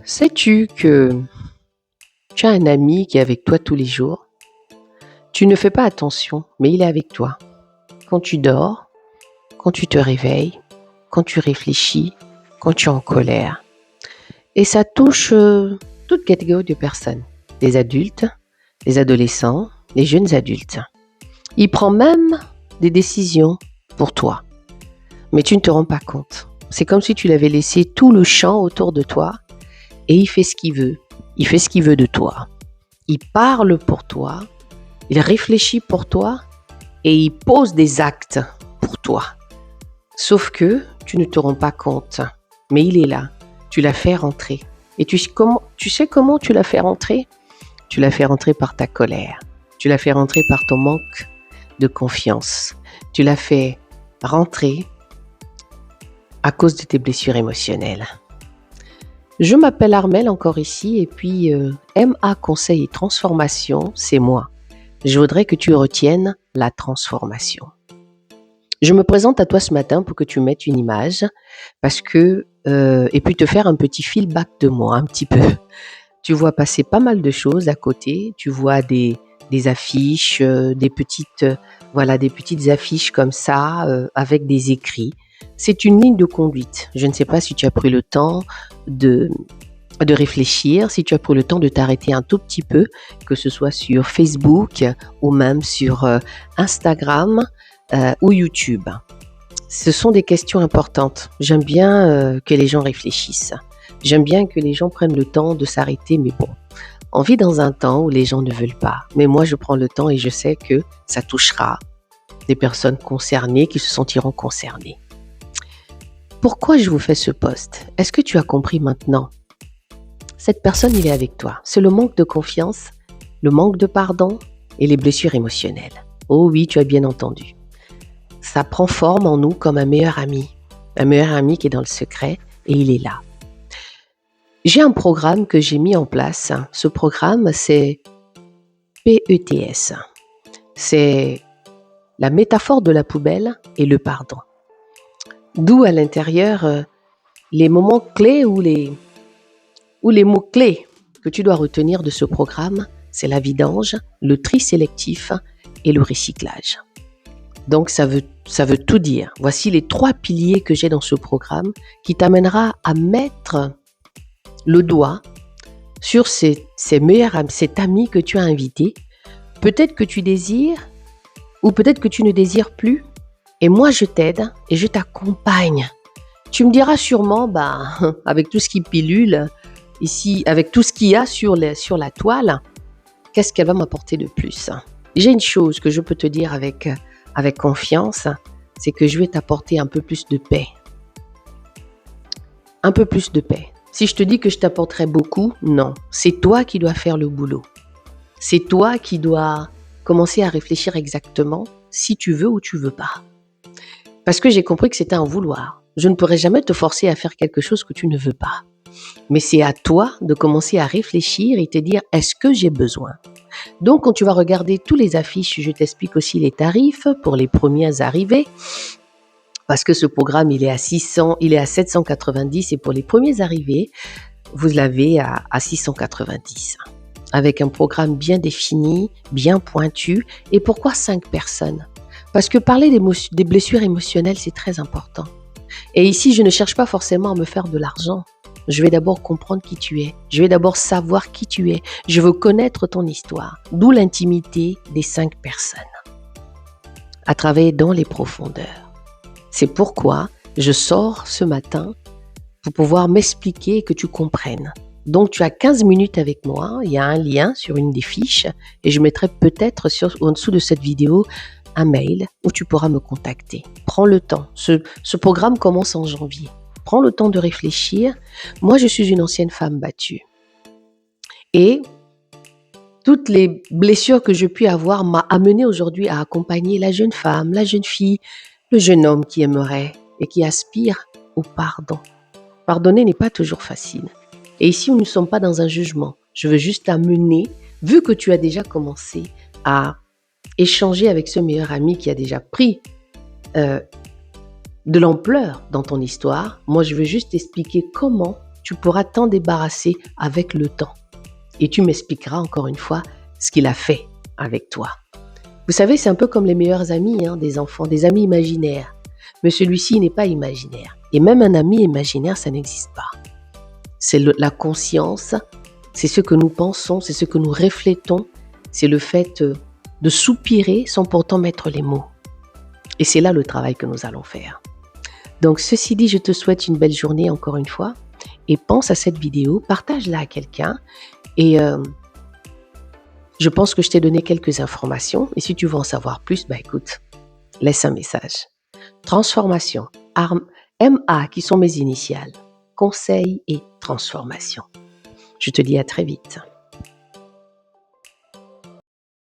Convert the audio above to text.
Sais-tu que tu as un ami qui est avec toi tous les jours? Tu ne fais pas attention, mais il est avec toi. Quand tu dors, quand tu te réveilles, quand tu réfléchis, quand tu es en colère. Et ça touche toute catégorie de personnes. Les adultes, les adolescents, les jeunes adultes. Il prend même des décisions pour toi, mais tu ne te rends pas compte. C'est comme si tu l'avais laissé tout le champ autour de toi et il fait ce qu'il veut. Il fait ce qu'il veut de toi. Il parle pour toi, il réfléchit pour toi et il pose des actes pour toi. Sauf que tu ne te rends pas compte, mais il est là. Tu l'as fait rentrer. Et tu sais comment tu l'as fait rentrer? Tu l'as fait rentrer par ta colère. Tu l'as fait rentrer par ton manque de confiance. Tu l'as fait rentrer à cause de tes blessures émotionnelles. Je m'appelle Armelle encore ici et puis MA Conseil et Transformation, c'est moi. Je voudrais que tu retiennes la transformation. Je me présente à toi ce matin pour que tu mettes une image parce que et puis te faire un petit feedback de moi un petit peu. Tu vois passer pas mal de choses à côté. Tu vois des affiches, des petites affiches comme ça avec des écrits. C'est une ligne de conduite. Je ne sais pas si tu as pris le temps de réfléchir, si tu as pris le temps de t'arrêter un tout petit peu, que ce soit sur Facebook ou même sur Instagram ou YouTube. Ce sont des questions importantes. J'aime bien que les gens réfléchissent. J'aime bien que les gens prennent le temps de s'arrêter, mais bon, on vit dans un temps où les gens ne veulent pas. Mais moi, je prends le temps et je sais que ça touchera des personnes concernées qui se sentiront concernées. Pourquoi je vous fais ce post? Est-ce que tu as compris maintenant? Cette personne, il est avec toi. C'est le manque de confiance, le manque de pardon et les blessures émotionnelles. Oh oui, tu as bien entendu. Ça prend forme en nous comme un meilleur ami qui est dans le secret et il est là. J'ai un programme que j'ai mis en place. Ce programme, c'est PETS. C'est la métaphore de la poubelle et le pardon. D'où à l'intérieur les moments clés ou les mots clés que tu dois retenir de ce programme, c'est la vidange, le tri sélectif et le recyclage. Donc ça veut tout dire. Voici les 3 piliers que j'ai dans ce programme qui t'amènera à mettre le doigt sur cet ami que tu as invité. Peut-être que tu désires ou peut-être que tu ne désires plus. Et moi, je t'aide et je t'accompagne. Tu me diras sûrement, avec tout ce qui pilule ici, avec tout ce qu'il y a sur la toile, qu'est-ce qu'elle va m'apporter de plus? J'ai une chose que je peux te dire avec confiance, c'est que je vais t'apporter un peu plus de paix. Un peu plus de paix. Si je te dis que je t'apporterai beaucoup, non. C'est toi qui dois faire le boulot. C'est toi qui dois commencer à réfléchir exactement si tu veux ou tu veux pas. Parce que j'ai compris que c'était un vouloir. Je ne pourrai jamais te forcer à faire quelque chose que tu ne veux pas. Mais c'est à toi de commencer à réfléchir et te dire, est-ce que j'ai besoin? Donc, quand tu vas regarder tous les affiches, je t'explique aussi les tarifs pour les premiers arrivés. Parce que ce programme, il est à 790 et pour les premiers arrivés, vous l'avez à 690. Avec un programme bien défini, bien pointu. Et pourquoi 5 personnes? Parce que parler des blessures émotionnelles, c'est très important. Et ici, je ne cherche pas forcément à me faire de l'argent. Je vais d'abord comprendre qui tu es. Je vais d'abord savoir qui tu es. Je veux connaître ton histoire. D'où l'intimité des 5 personnes. À travailler dans les profondeurs. C'est pourquoi je sors ce matin pour pouvoir m'expliquer et que tu comprennes. Donc, tu as 15 minutes avec moi. Il y a un lien sur une des fiches et je mettrai peut-être en dessous de cette vidéo un mail où tu pourras me contacter. Prends le temps. Ce programme commence en janvier. Prends le temps de réfléchir. Moi, je suis une ancienne femme battue. Et toutes les blessures que je puis avoir m'a amené aujourd'hui à accompagner la jeune femme, la jeune fille, le jeune homme qui aimerait et qui aspire au pardon. Pardonner n'est pas toujours facile. Et ici, nous ne sommes pas dans un jugement. Je veux juste t'amener, vu que tu as déjà commencé à échanger avec ce meilleur ami qui a déjà pris de l'ampleur dans ton histoire, moi je veux juste t'expliquer comment tu pourras t'en débarrasser avec le temps. Et tu m'expliqueras encore une fois ce qu'il a fait avec toi. Vous savez, c'est un peu comme les meilleurs amis des enfants, des amis imaginaires. Mais celui-ci n'est pas imaginaire. Et même un ami imaginaire, ça n'existe pas. C'est la conscience, c'est ce que nous pensons, c'est ce que nous reflétons, c'est le fait de soupirer sans pourtant mettre les mots. Et c'est là le travail que nous allons faire. Donc, ceci dit, je te souhaite une belle journée encore une fois. Et pense à cette vidéo, partage-la à quelqu'un. Et je pense que je t'ai donné quelques informations. Et si tu veux en savoir plus, écoute, laisse un message. Transformation, MA qui sont mes initiales. Conseil et transformation. Je te dis à très vite.